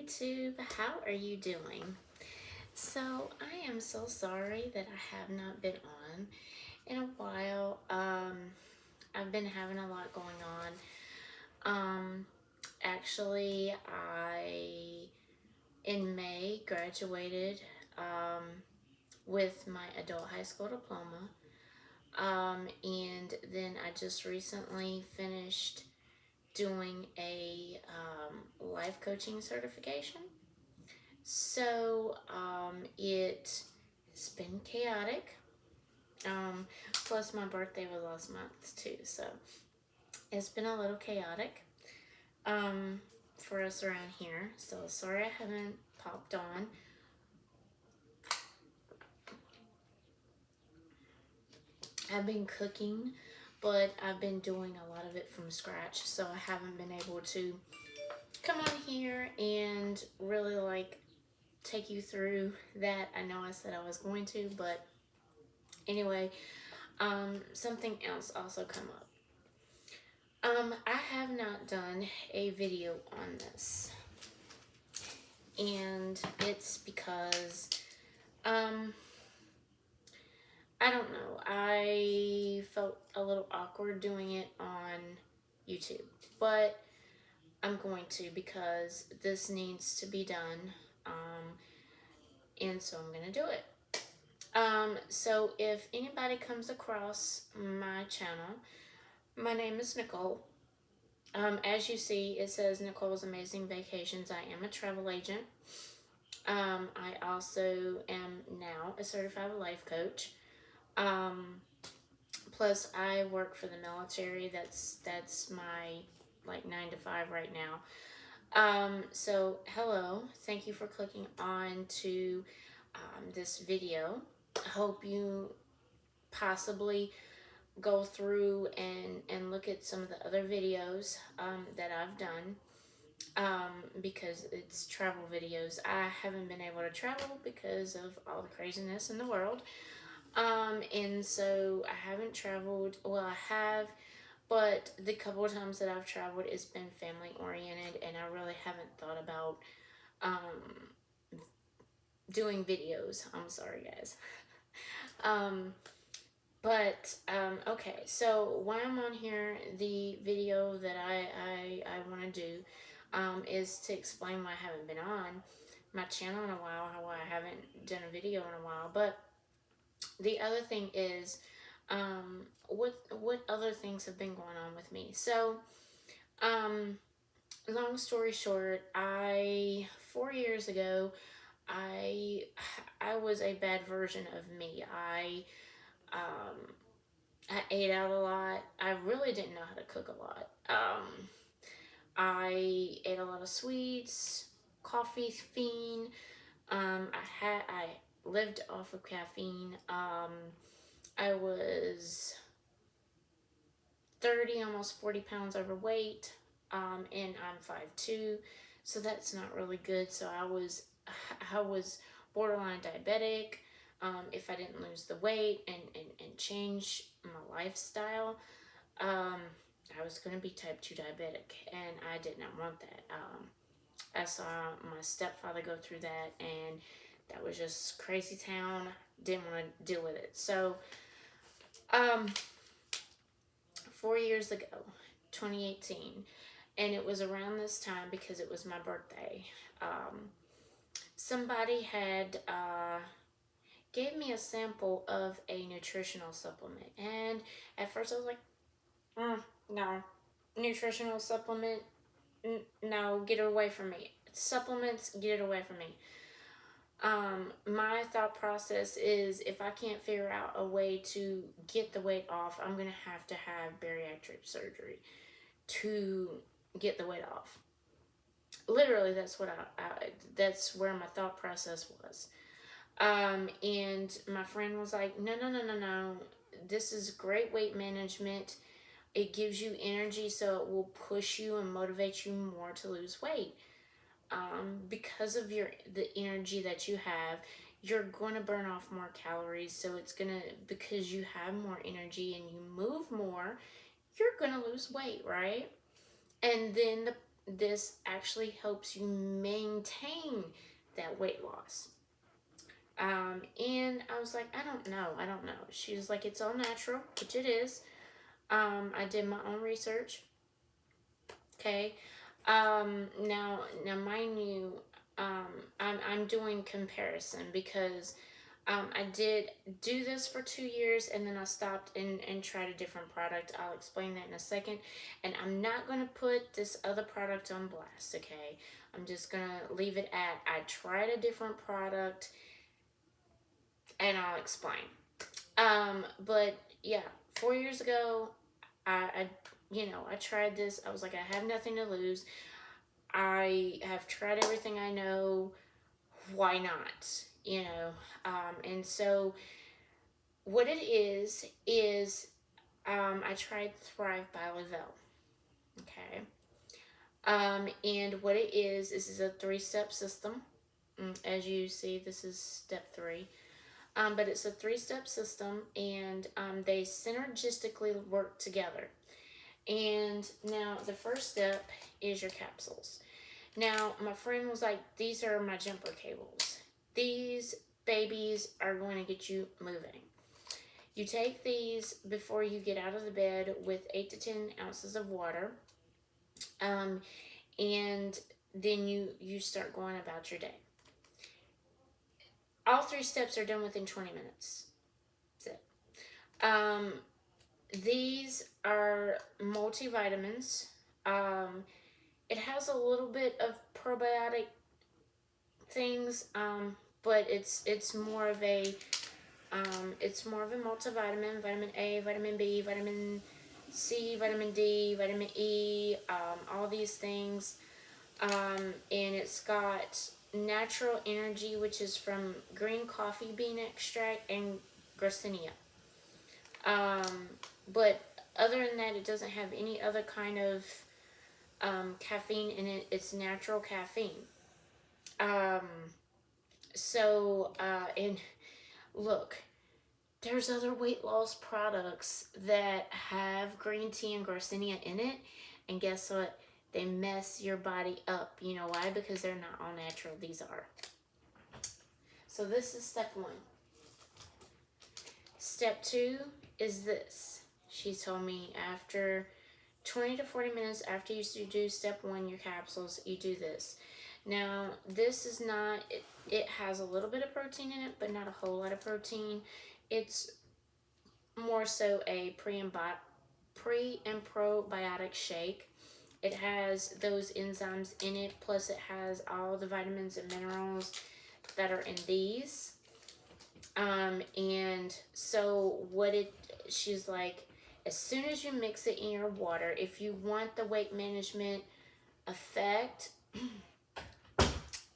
YouTube, how are you doing? So I am so sorry that I have not been on in a while. I've been having a lot going on. Actually, I in May graduated with my adult high school diploma. And then I just recently finished doing a life coaching certification. It's been chaotic. Plus my birthday was last month too, so it's been a little chaotic for us around here. So sorry I haven't popped on. I've been cooking, but I've been doing a lot of it from scratch, so I haven't been able to come on here and really take you through that. I know I said I was going to, but anyway, something else also come up. I have not done a video on this, and it's because, I don't know, I felt a little awkward doing it on YouTube, but I'm going to because this needs to be done, and so I'm gonna do it. So if anybody comes across my channel, my name is Nicole. As you see, it says Nicole's Amazing Vacations. I am a travel agent. I also am now a certified life coach. Plus, I work for the military. That's my 9 to 5 right now. So hello, thank you for clicking on to this video. I hope you possibly go through and look at some of the other videos that I've done, because it's travel videos. I haven't been able to travel because of all the craziness in the world, and so I haven't traveled. Well, I have, but the couple of times that I've traveled, it's been family oriented, and I really haven't thought about doing videos. I'm sorry, guys. Okay, so why I'm on here, the video that I want to do is to explain why I haven't been on my channel in a while, why I haven't done a video in a while. But the other thing is, what other things have been going on with me. So, long story short, 4 years ago, I was a bad version of me. I ate out a lot. I really didn't know how to cook a lot. I ate a lot of sweets, coffee fiend. I lived off of caffeine. I was 30, almost 40 pounds overweight, and I'm 5'2", so that's not really good. So I was borderline diabetic. If I didn't lose the weight and change my lifestyle, I was going to be type 2 diabetic, and I did not want that. I saw my stepfather go through that, and that was just crazy town. Didn't want to deal with it. So, 4 years ago, 2018, and it was around this time because it was my birthday. Somebody had gave me a sample of a nutritional supplement, and at first I was like, no, nutritional supplement, no, get it away from me. Supplements, get it away from me. My thought process is, if I can't figure out a way to get the weight off, I'm gonna have bariatric surgery to get the weight off. Literally, that's what that's where my thought process was. And my friend was like, no, this is great weight management. It gives you energy, so it will push you and motivate you more to lose weight. Because of the energy that you have, you're going to burn off more calories. So it's because you have more energy and you move more, you're going to lose weight, right? And then this actually helps you maintain that weight loss. And I was like, I don't know. She was like, it's all natural, which it is. I did my own research. Okay. Now, mind you, I'm doing comparison because I did do this for 2 years and then I stopped and tried a different product. I'll explain that in a second. And I'm not going to put this other product on blast, okay? I'm just going to leave it at I tried a different product and I'll explain. But yeah, 4 years ago, I I tried this. I was like, I have nothing to lose. I have tried everything I know. Why not? And so what it is I tried Thrive by Le-Vel. Okay. And what it is, this is a 3-step system. As you see, this is step 3. But it's a 3-step system, and they synergistically work together. And now the first step is your capsules. Now, my friend was like, these are my jumper cables. These babies are going to get you moving. You take these before you get out of the bed with 8 to 10 ounces of water. And then you start going about your day. All 3 steps are done within 20 minutes. That's it. These are multivitamins. It has a little bit of probiotic things, but it's more of a multivitamin: vitamin A, vitamin B, vitamin C, vitamin D, vitamin E, all these things. And it's got natural energy, which is from green coffee bean extract and Garcinia. But other than that, it doesn't have any other kind of caffeine in it. It's natural caffeine. Um, and look, there's other weight loss products that have green tea and Garcinia in it, and guess what? They mess your body up. You know why? Because they're not all natural. These are. So this is step 1. Step 2 is this. She told me after 20 to 40 minutes after you do step 1, your capsules, you do this. Now, this is not, it has a little bit of protein in it, but not a whole lot of protein. It's more so a pre and probiotic shake. It has those enzymes in it, plus it has all the vitamins and minerals that are in these. And so she's like, as soon as you mix it in your water, if you want the weight management effect,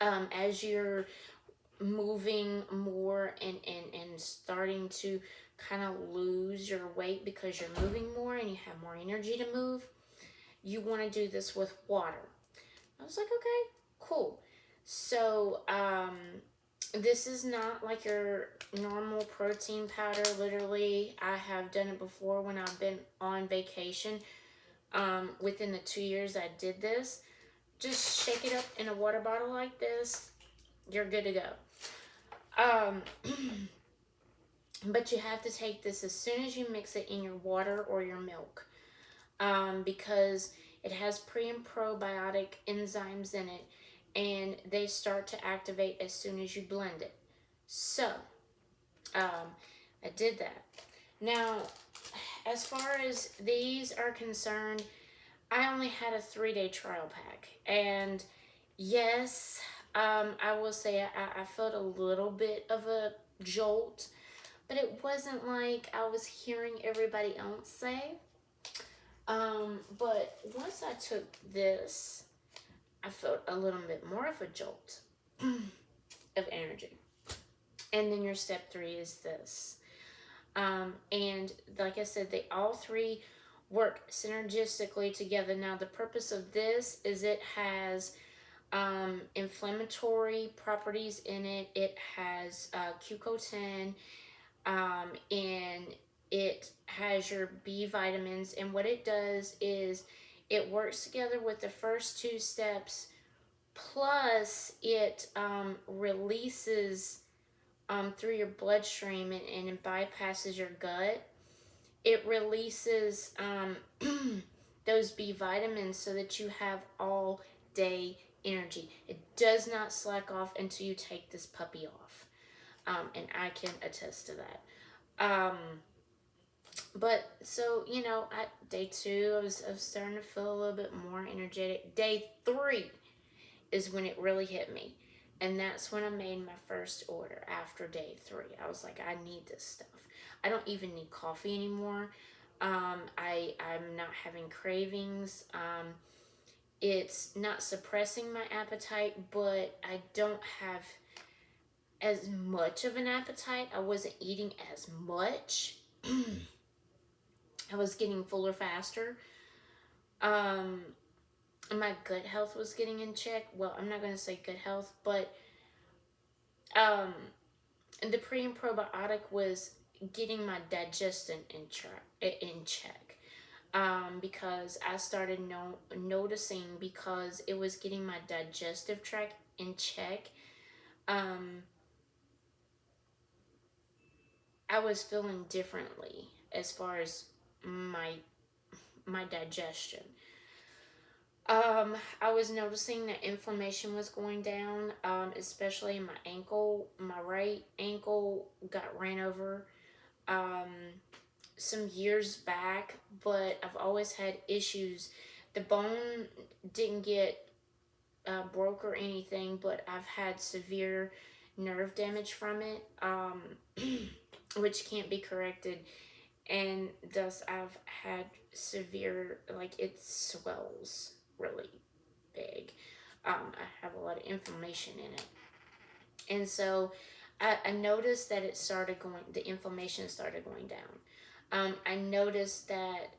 as you're moving more and starting to kind of lose your weight because you're moving more and you have more energy to move, you want to do this with water. I was like, okay, cool. So, this is not like your normal protein powder. Literally, I have done it before when I've been on vacation. Within the 2 years I did this, just shake it up in a water bottle like this. You're good to go. But you have to take this as soon as you mix it in your water or your milk, because it has pre and probiotic enzymes in it, and they start to activate as soon as you blend it. So, I did that. Now, as far as these are concerned, I only had a 3-day trial pack. And yes, I will say I felt a little bit of a jolt, but it wasn't like I was hearing everybody else say. But once I took this, I felt a little bit more of a jolt of energy. And then your step 3 is this. And like I said, they all 3 work synergistically together. Now, the purpose of this is it has inflammatory properties in it. It has Q10, and it has your B vitamins. And what it does is It works together with the first two steps, plus it releases through your bloodstream, and it bypasses your gut. It releases those B vitamins so that you have all day energy. It does not slack off until you take this puppy off. And I can attest to that. Um, but so, day two, I was starting to feel a little bit more energetic. Day three is when it really hit me. And that's when I made my first order after day three. I was like, I need this stuff. I don't even need coffee anymore. I'm not having cravings. It's not suppressing my appetite, but I don't have as much of an appetite. I wasn't eating as much. I was getting fuller faster. Um, my gut health was getting in check. Well, I'm not going to say good health, but um, the pre and probiotic was getting my digestion in check. Because I started noticing, because it was getting my digestive tract in check. Um, I was feeling differently as far as my digestion. I was noticing that inflammation was going down, especially in my ankle. My right ankle got ran over um, some years back, but I've always had issues. The bone didn't get broke or anything, but I've had severe nerve damage from it, which can't be corrected. And thus, I've had severe, like, it swells really big. I have a lot of inflammation in it. And so I noticed that the inflammation started going down. I noticed that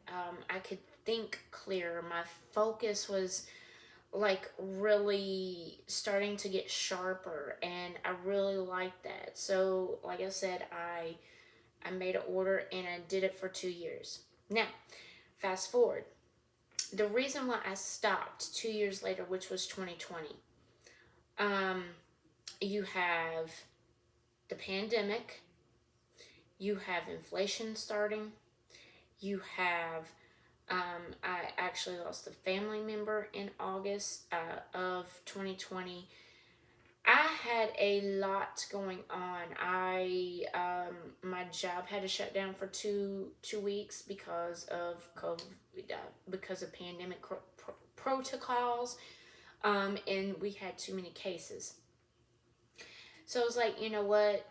I could think clearer. My focus was like really starting to get sharper, and I really liked that. So, like I said, I made an order and I did it for 2 years. Now, fast forward. The reason why I stopped 2 years later, which was 2020, um, you have the pandemic, you have inflation starting, you have, I actually lost a family member in August of 2020. I had a lot going on. My job had to shut down for two weeks because of COVID, because of pandemic protocols, and we had too many cases. So I was like, you know what?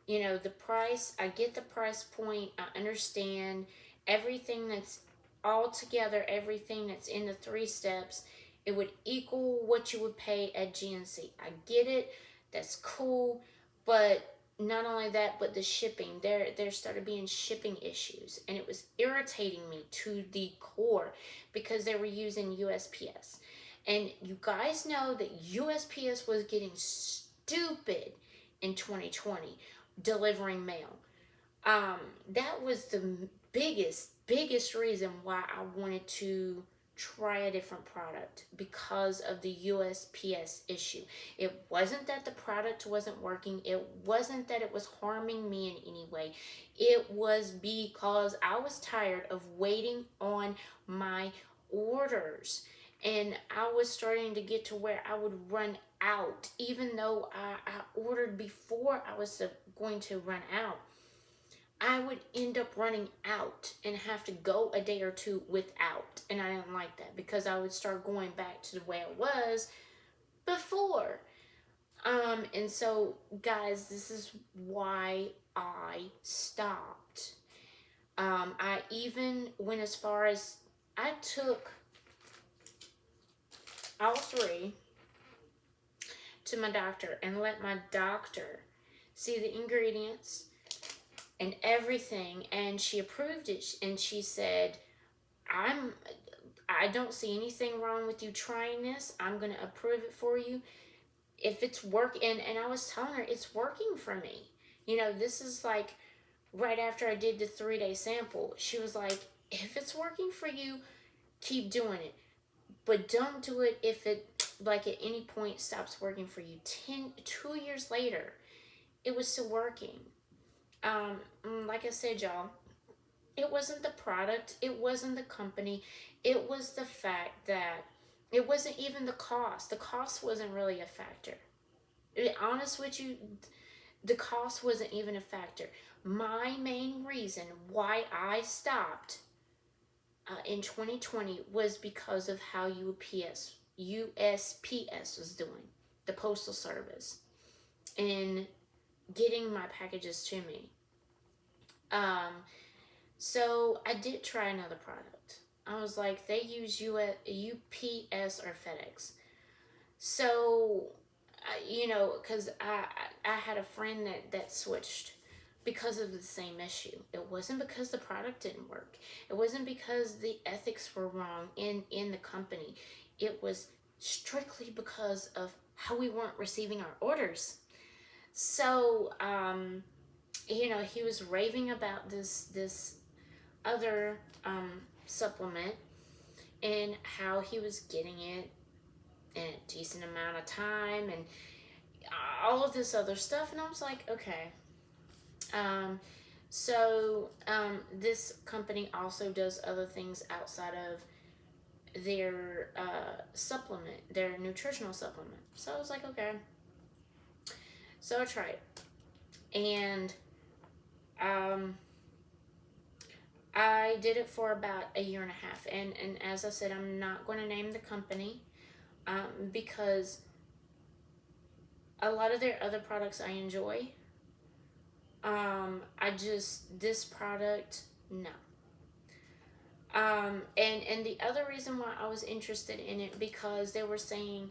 The price. I get the price point. I understand everything that's all together. Everything that's in the 3 steps. It would equal what you would pay at GNC. I get it. That's cool. But not only that, but the shipping. There started being shipping issues. And it was irritating me to the core because they were using USPS. And you guys know that USPS was getting stupid in 2020 delivering mail. That was the biggest reason why I wanted to try a different product, because of the USPS issue. It wasn't that the product wasn't working. It wasn't that it was harming me in any way. It was because I was tired of waiting on my orders. And I was starting to get to where I would run out, even though I ordered before I was going to run out. I would end up running out and have to go a day or two without. And I didn't like that, because I would start going back to the way I was before. And so, guys, this is why I stopped. I even went as far as I took all 3 to my doctor and let my doctor see the ingredients and everything, and she approved it. And she said, I don't see anything wrong with you trying this. I'm going to approve it for you if it's working. And I was telling her, it's working for me. This is like right after I did the 3-day sample. She was like, if it's working for you, keep doing it. But don't do it if it, like, at any point stops working for you. 2 years later, it was still working. Like I said, y'all, it wasn't the product, it wasn't the company, it was the fact that it wasn't even the cost. The cost wasn't really a factor. To be honest with you, the cost wasn't even a factor. My main reason why I stopped in 2020 was because of how USPS was doing, the Postal Service, in getting my packages to me. Um, so I did try another product. I was like, they use UPS or FedEx. So, because I had a friend that switched because of the same issue. It wasn't because the product didn't work. It wasn't because the ethics were wrong in the company. It was strictly because of how we weren't receiving our orders. So, he was raving about this other supplement and how he was getting it in a decent amount of time and all of this other stuff. And I was like, okay. This company also does other things outside of their supplement, their nutritional supplement. So I was like, okay. So I tried. And I did it for about a year and a half. And as I said, I'm not going to name the company because a lot of their other products I enjoy. This product, no. And the other reason why I was interested in it, because they were saying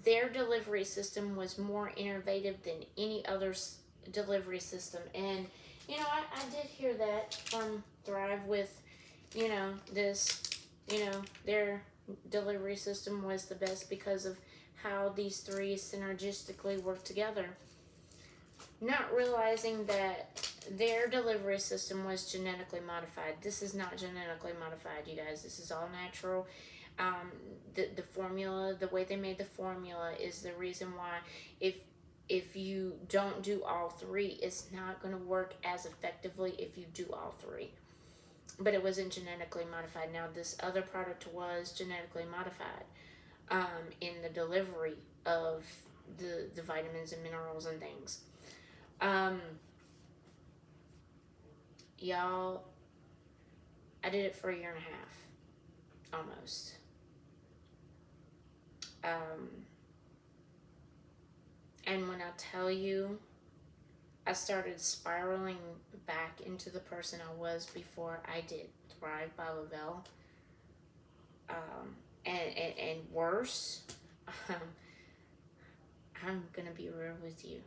their delivery system was more innovative than any other delivery system. And, I did hear that from Thrive with, this, their delivery system was the best because of how these three synergistically work together. Not realizing that their delivery system was genetically modified. This is not genetically modified, you guys. This is all natural. The formula, the way they made the formula is the reason why if you don't do all three, it's not going to work as effectively if you do all three. But it wasn't genetically modified. Now, this other product was genetically modified in the delivery of the vitamins and minerals and things. Y'all, I did it for a year and a half, almost. And when I tell you, I started spiraling back into the person I was before I did Thrive by Le-Vel. And worse, I'm gonna be real with you.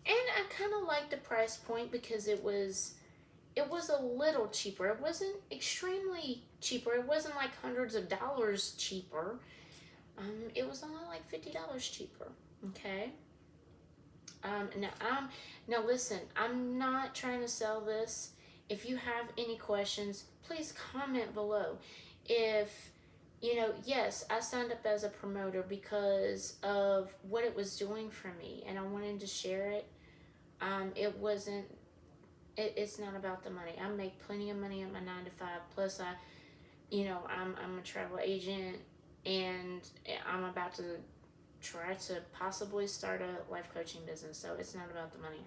And I kind of liked the price point because it was a little cheaper. It wasn't extremely cheaper. It wasn't like hundreds of dollars cheaper. It was only like $50 cheaper. Okay. Now listen. I'm not trying to sell this. If you have any questions, please comment below. If yes, I signed up as a promoter because of what it was doing for me, and I wanted to share it. It's not about the money. I make plenty of money at my 9 to 5. Plus, I'm a travel agent, and I'm about to try to possibly start a life coaching business. So it's not about the money.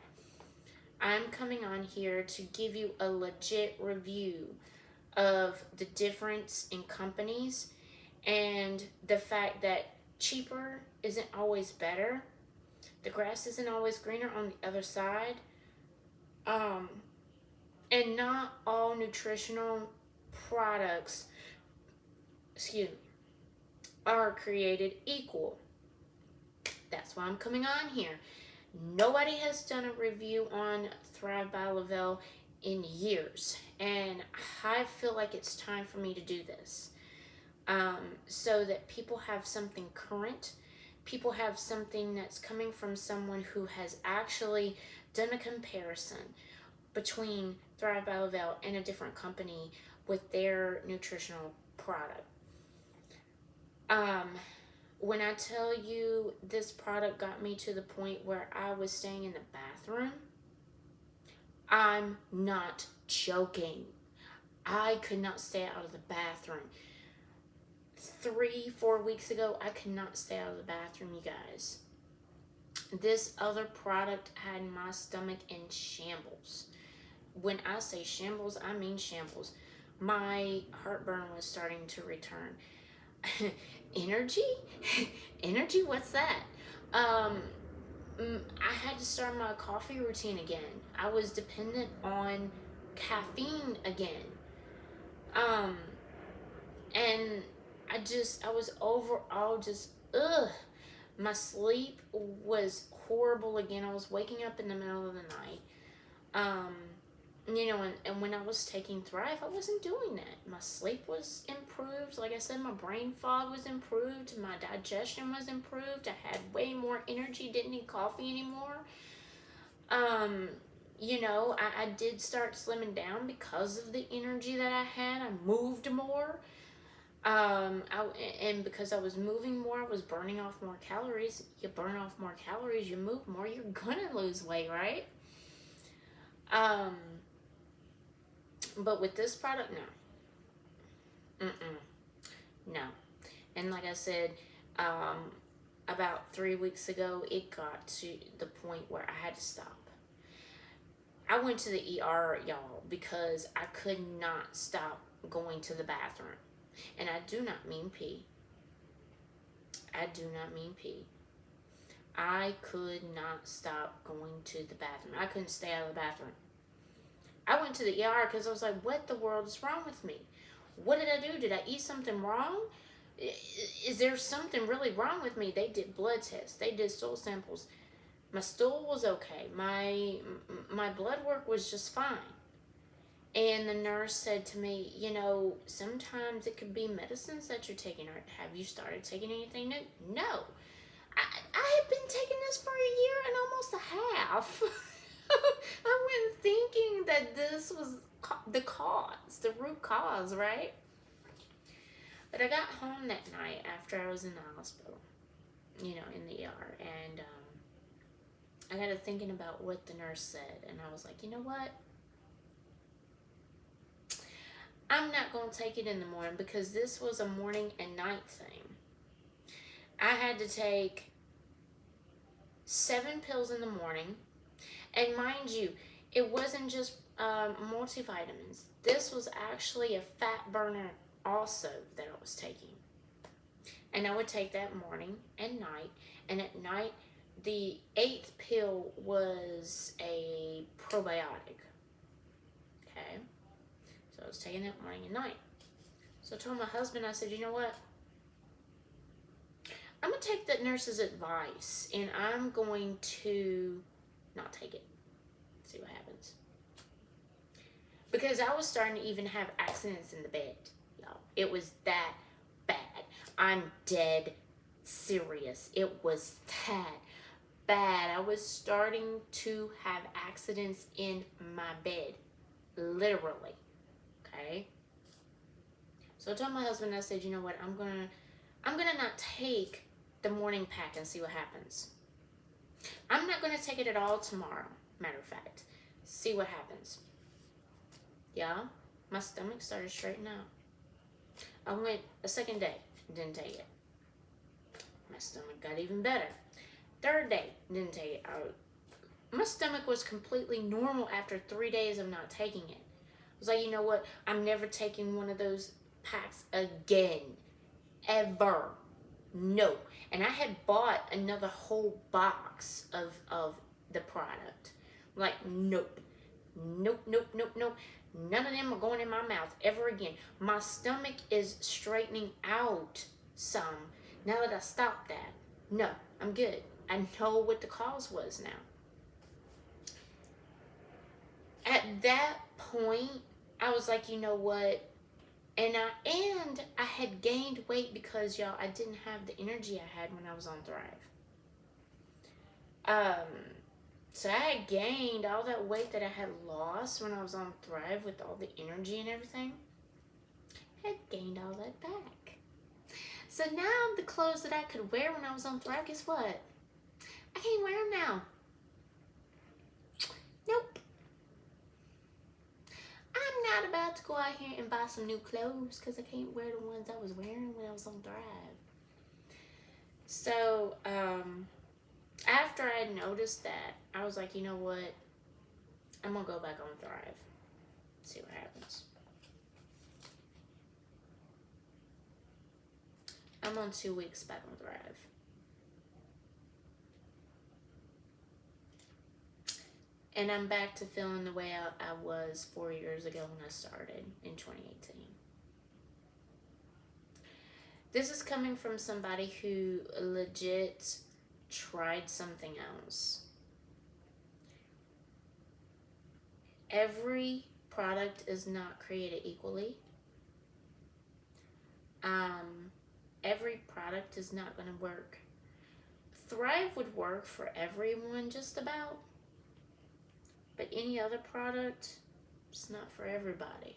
I'm coming on here to give you a legit review of the difference in companies and the fact that cheaper isn't always better. The grass isn't always greener on the other side. And not all nutritional products, are created equal. That's why I'm coming on here. Nobody has done a review on Thrive by Le-Vel in years, and I feel like it's time for me to do this, so that people have something current. People have something that's coming from someone who has actually done a comparison between Thrive by Le-Vel and a different company with their nutritional product. Um, when I tell you this product got me to the point where I was staying in the bathroom, I'm not joking. I could not stay out of the bathroom. 3-4 weeks ago, I could not stay out of the bathroom, you guys. This other product had my stomach in shambles. When I say shambles, I mean shambles. My heartburn was starting to return. Energy? Energy? What's that? I had to start my coffee routine again. I was dependent on caffeine again. And I was overall just, ugh. My sleep was horrible again. I was waking up in the middle of the night. And when I was taking Thrive, I wasn't doing that. My sleep was improved. Like I said, my brain fog was improved. My digestion was improved. I had way more energy. Didn't need coffee anymore. I did start slimming down because of the energy that I had. I moved more. And because I was moving more, I was burning off more calories. You burn off more calories, you move more, you're gonna lose weight, right? But with this product, no. No. And like I said, about 3 weeks ago, it got to the point where I had to stop. I went to the ER, y'all, because I could not stop going to the bathroom. And I do not mean pee. I do not mean pee. I could not stop going to the bathroom. I couldn't stay out of the bathroom. I went to the ER because I was like, what the world is wrong with me? What did I do? Did I eat something wrong? Is there something really wrong with me? They did blood tests. They did stool samples. My stool was okay. My blood work was just fine. And the nurse said to me, sometimes it could be medicines that you're taking. Or have you started taking anything new? No. I have been taking this for a year and almost a half. I went thinking that this was the root cause, right? But I got home that night after I was in the hospital, in the ER. And I got to thinking about what the nurse said. And I was like, you know what? I'm not going to take it in the morning because this was a morning and night thing. I had to take 7 pills in the morning. And mind you, it wasn't just multivitamins. This was actually a fat burner also that I was taking. And I would take that morning and night. And at night, the 8th pill was a probiotic. Okay? So I was taking that morning and night. So I told my husband, I said, you know what? I'm going to take that nurse's advice and I'm going to not take it. See what happens. Because I was starting to even have accidents in the bed, y'all. It was that bad. I'm dead serious. It was that bad. I was starting to have accidents in my bed. Literally. Okay? So I told my husband, I said, you know what, I'm gonna not take the morning pack and see what happens. I'm not gonna take it at all tomorrow, matter of fact. See what happens. Yeah, my stomach started straightening out. I went a second day, didn't take it. My stomach got even better. 3rd day, didn't take it. My stomach was completely normal after 3 days of not taking it. I was like, you know what? I'm never taking one of those packs again. Ever. No. And I had bought another whole box of the product. Like, nope. Nope, nope, nope, nope. None of them are going in my mouth ever again. My stomach is straightening out some now that I stopped that. No, I'm good. I know what the cause was now. At that point, I was like, you know what? And I had gained weight because, y'all, I didn't have the energy I had when I was on Thrive. So I had gained all that weight that I had lost when I was on Thrive with all the energy and everything. had gained all that back. So now the clothes that I could wear when I was on Thrive, guess what? I can't wear them now. Nope. I'm not about to go out here and buy some new clothes because I can't wear the ones I was wearing when I was on Thrive. So, after I noticed that, I was like, you know what? I'm going to go back on Thrive. See what happens. I'm on 2 weeks back on Thrive. And I'm back to feeling the way I was 4 years ago when I started in 2018. This is coming from somebody who legit tried something else. Every product is not created equally. Every product is not going to work. Thrive would work for everyone just about, but any other product, it's not for everybody.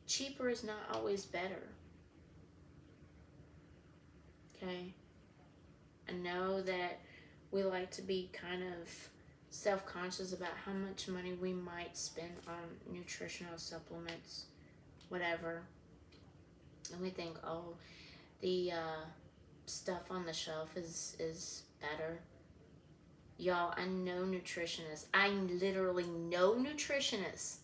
Cheaper is not always better. Okay? I know that we like to be kind of self-conscious about how much money we might spend on nutritional supplements, whatever. And we think, oh, the stuff on the shelf is better. Y'all, I know nutritionists. I literally know nutritionists.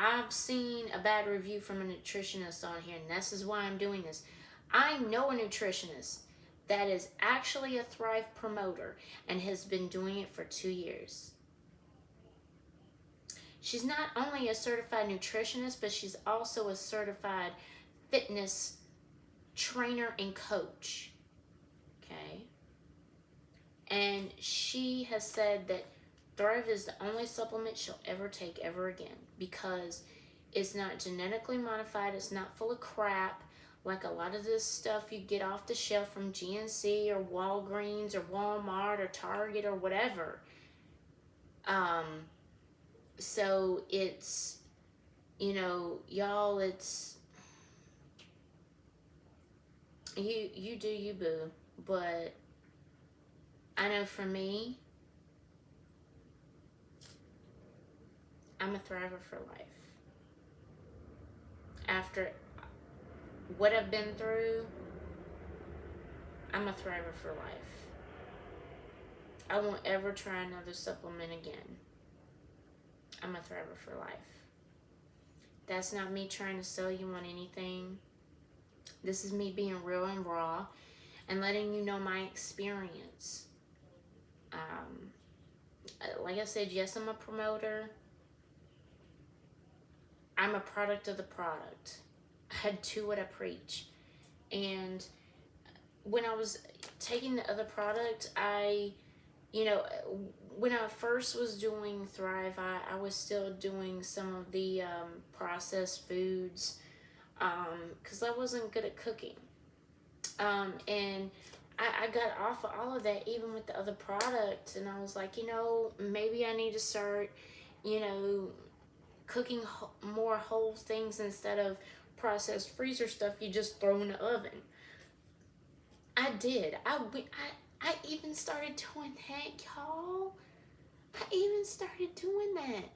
I've seen a bad review from a nutritionist on here, and this is why I'm doing this. I know a nutritionist that is actually a Thrive promoter and has been doing it for 2 years. She's not only a certified nutritionist, but she's also a certified fitness trainer and coach. Okay? And she has said that Thrive is the only supplement she'll ever take ever again because it's not genetically modified, it's not full of crap like a lot of this stuff you get off the shelf from GNC or Walgreens or Walmart or Target or whatever. So it's, y'all, it's, you do you, boo. But I know for me, I'm a thriver for life. After what I've been through, I'm a thriver for life. I won't ever try another supplement again. I'm a thriver for life. That's not me trying to sell you on anything. This is me being real and raw and letting you know my experience. Like I said, yes, I'm a promoter. I'm a product of the product. I do what I preach. And when I was taking the other product, when I first was doing Thrive, I was still doing some of the processed foods because I wasn't good at cooking. And I got off of all of that even with the other product. And I was like, maybe I need to start, cooking more whole things instead of processed freezer stuff you just throw in the oven. I did. I even started doing that, y'all. I even started doing that.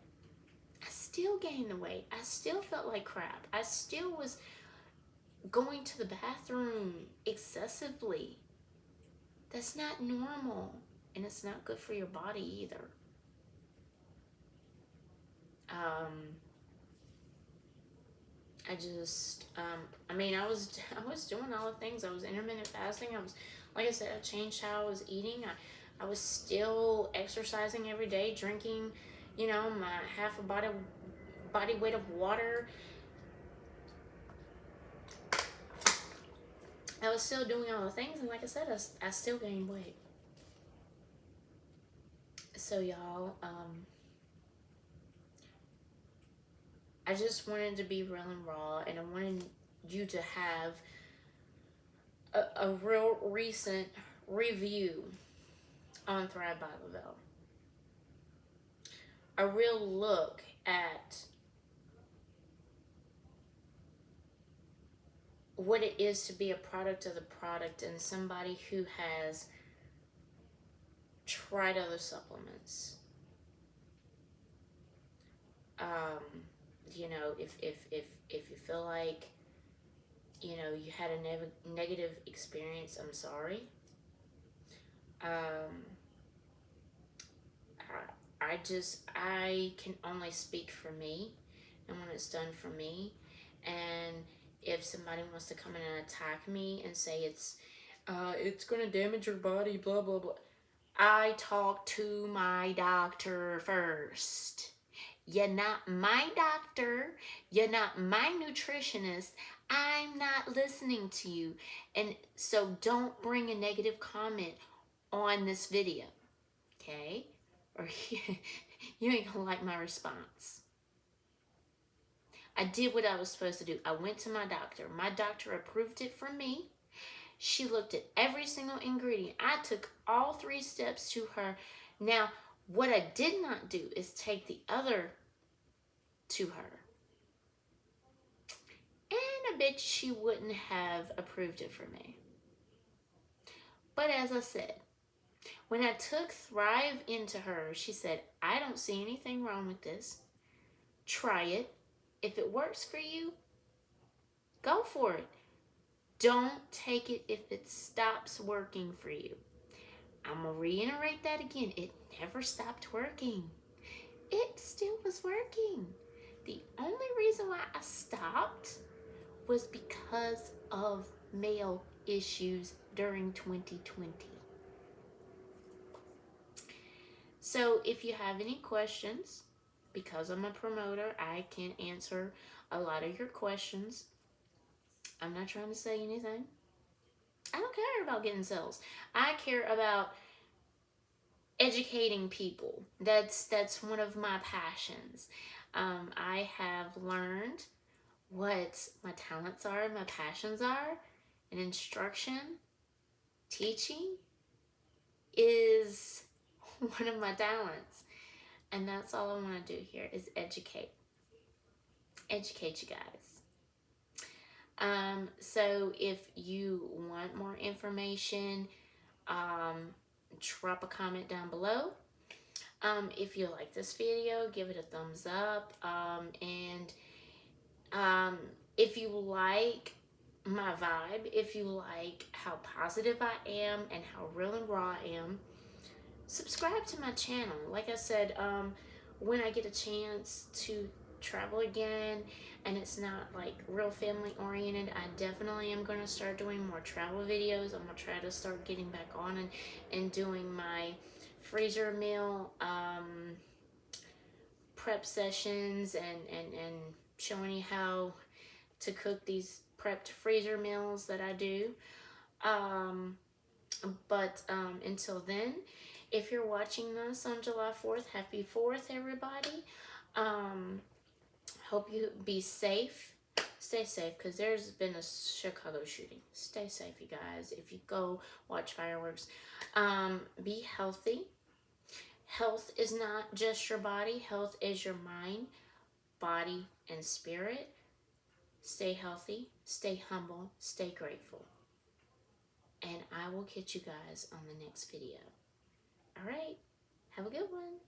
I still gained the weight. I still felt like crap. I still was going to the bathroom excessively. That's not normal. And it's not good for your body either. I was doing all the things. I was intermittent fasting. Like I said, I changed how I was eating. I was still exercising every day, drinking, my half a body weight of water. I was still doing all the things, and like I said, I still gained weight. So y'all, I just wanted to be real and raw, and I wanted you to have a real recent review on Thrive by Le-Vel. A real look at what it is to be a product of the product and somebody who has tried other supplements. Um, if you feel like you had a negative experience, I'm sorry. Um, I can only speak for me, and when it's done for me, and if somebody wants to come in and attack me and say it's gonna damage your body, blah blah blah. I talk to my doctor first. You're not my doctor. You're not my nutritionist. I'm not listening to you. And so don't bring a negative comment on this video, okay? Or you ain't gonna like my response. I did what I was supposed to do. I went to my doctor. My doctor approved it for me. She looked at every single ingredient. I took all 3 steps to her. Now, what I did not do is take the other to her. And I bet she wouldn't have approved it for me. But as I said, when I took Thrive into her, she said, I don't see anything wrong with this. Try it. If it works for you, go for it. Don't take it if it stops working for you. I'm going to reiterate that again. It never stopped working. It still was working. The only reason why I stopped was because of male issues during 2020. So if you have any questions, because I'm a promoter, I can answer a lot of your questions. I'm not trying to say anything. I don't care about getting sales. I care about educating people. That's one of my passions. I have learned what my talents are, my passions are, and instruction, teaching is one of my talents. And that's all I want to do here is educate. Educate you guys. So if you want more information, drop a comment down below. If you like this video, give it a thumbs up. If you like my vibe, if you like how positive I am and how real and raw I am, subscribe to my channel. Like I said, when I get a chance to travel again and it's not like real family oriented, I definitely am going to start doing more travel videos. I'm going to try to start getting back on and doing my freezer meal prep sessions and showing you how to cook these prepped freezer meals that I do. But until then, if you're watching this on July 4th, happy 4th, everybody. Hope you be safe. Stay safe, because there's been a Chicago shooting. Stay safe, you guys. If you go watch fireworks, be healthy. Health is not just your body. Health is your mind, body, and spirit. Stay healthy, stay humble, stay grateful. And I will catch you guys on the next video. All right, have a good one.